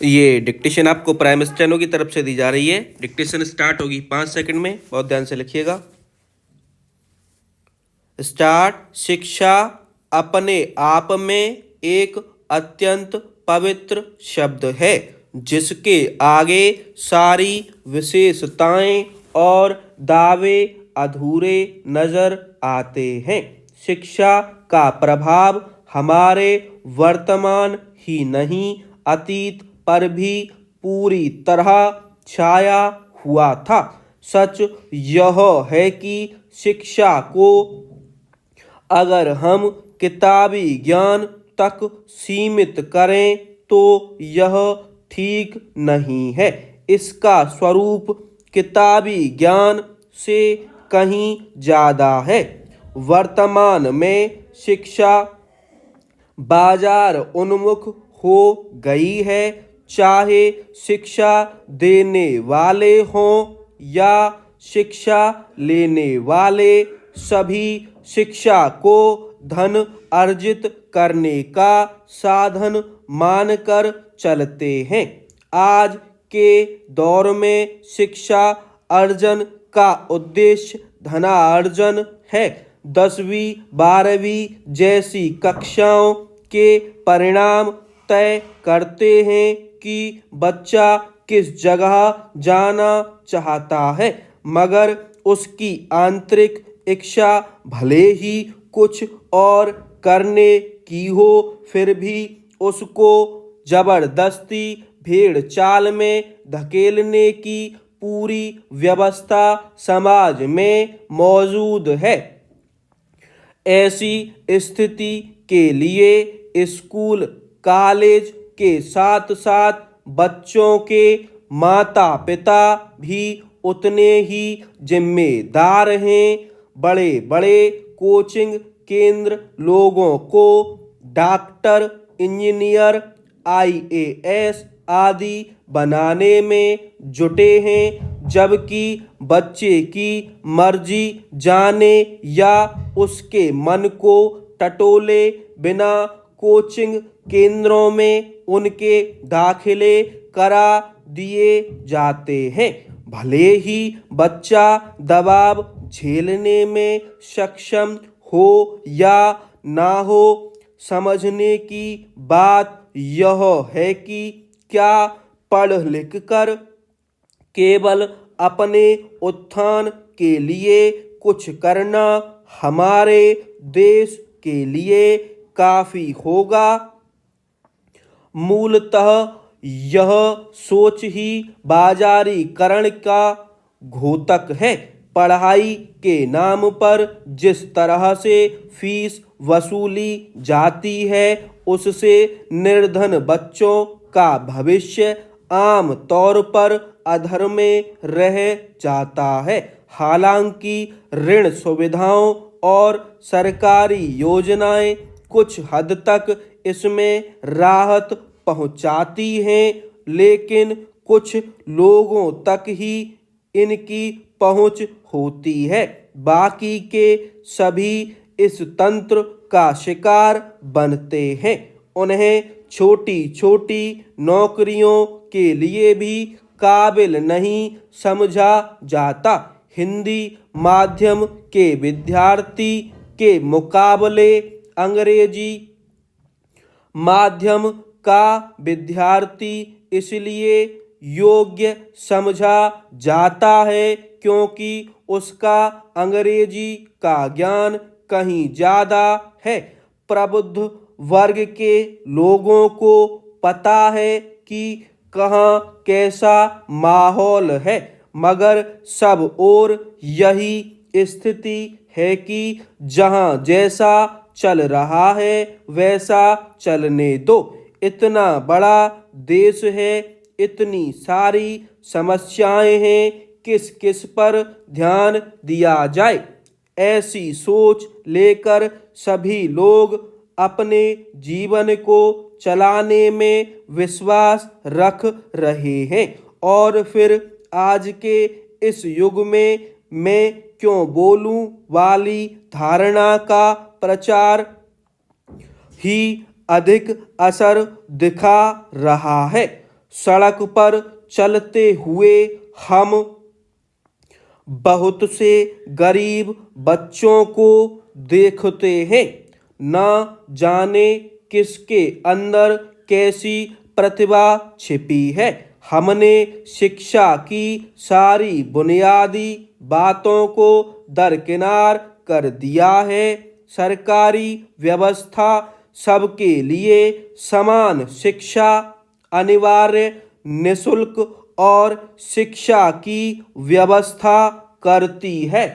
ये डिक्टेशन आपको prime steno की तरफ से दी जा रही है। डिक्टेशन स्टार्ट होगी 5 सेकंड में, बहुत ध्यान से लिखिएगा। स्टार्ट। शिक्षा अपने आप में एक अत्यंत पवित्र शब्द है जिसके आगे सारी विशेषताएं और दावे अधूरे नजर आते हैं। शिक्षा का प्रभाव हमारे वर्तमान ही नहीं अतीत पर भी पूरी तरह छाया हुआ था। सच यह है कि शिक्षा को अगर हम किताबी ज्ञान तक सीमित करें तो यह ठीक नहीं है। इसका स्वरूप किताबी ज्ञान से कहीं ज़्यादा है। वर्तमान में शिक्षा बाजार उन्मुख हो गई है, चाहे शिक्षा देने वाले हों या शिक्षा लेने वाले, सभी शिक्षा को धन अर्जित करने का साधन मानकर चलते हैं। आज के दौर में शिक्षा अर्जन का उद्देश्य धनार्जन है। 10वीं 12वीं जैसी कक्षाओं के परिणाम तय करते हैं कि बच्चा किस जगह जाना चाहता है, मगर उसकी आंतरिक इच्छा भले ही कुछ और करने की हो, फिर भी उसको जबरदस्ती भेड़ चाल में धकेलने की पूरी व्यवस्था समाज में मौजूद है। ऐसी स्थिति के लिए स्कूल कॉलेज के साथ साथ बच्चों के माता पिता भी उतने ही जिम्मेदार हैं। बड़े बड़े कोचिंग केंद्र लोगों को डॉक्टर, इंजीनियर, IAS आदि बनाने में जुटे हैं, जबकि बच्चे की मर्जी जाने या उसके मन को टटोले बिना कोचिंग केंद्रों में उनके दाखिले करा दिए जाते हैं। भले ही बच्चा दबाव झेलने में सक्षम हो या ना हो, समझने की बात यह है कि क्या पढ़ लिख कर केवल अपने उत्थान के लिए कुछ करना हमारे देश के लिए काफी होगा। मूलतः यह सोच ही बाजारीकरण का घोतक है। पढ़ाई के नाम पर जिस तरह से फीस वसूली जाती है, उससे निर्धन बच्चों का भविष्य आम तौर पर अधर में रह जाता है। हालांकि ऋण सुविधाओं और सरकारी योजनाएं कुछ हद तक इसमें राहत पहुंचाती हैं, लेकिन कुछ लोगों तक ही इनकी पहुंच होती है। बाकी के सभी इस तंत्र का शिकार बनते हैं। उन्हें छोटी छोटी नौकरियों के लिए भी काबिल नहीं समझा जाता। हिंदी माध्यम के विद्यार्थी के मुकाबले अंग्रेजी माध्यम का विद्यार्थी इसलिए योग्य समझा जाता है क्योंकि उसका अंग्रेजी का ज्ञान कहीं ज़्यादा है। प्रबुद्ध वर्ग के लोगों को पता है कि कहाँ कैसा माहौल है, मगर सब और यही स्थिति है कि जहाँ जैसा चल रहा है वैसा चलने दो। इतना बड़ा देश है, इतनी सारी समस्याएं हैं, किस किस पर ध्यान दिया जाए। ऐसी सोच लेकर सभी लोग अपने जीवन को चलाने में विश्वास रख रहे हैं। और फिर आज के इस युग में मैं क्यों बोलूं वाली धारणा का प्रचार ही अधिक असर दिखा रहा है। सड़क पर चलते हुए हम बहुत से गरीब बच्चों को देखते हैं। न जाने किसके अंदर कैसी प्रतिभा छिपी है। हमने शिक्षा की सारी बुनियादी बातों को दरकिनार कर दिया है। सरकारी व्यवस्था सबके लिए समान शिक्षा अनिवार्य, निःशुल्क और शिक्षा की व्यवस्था करती है।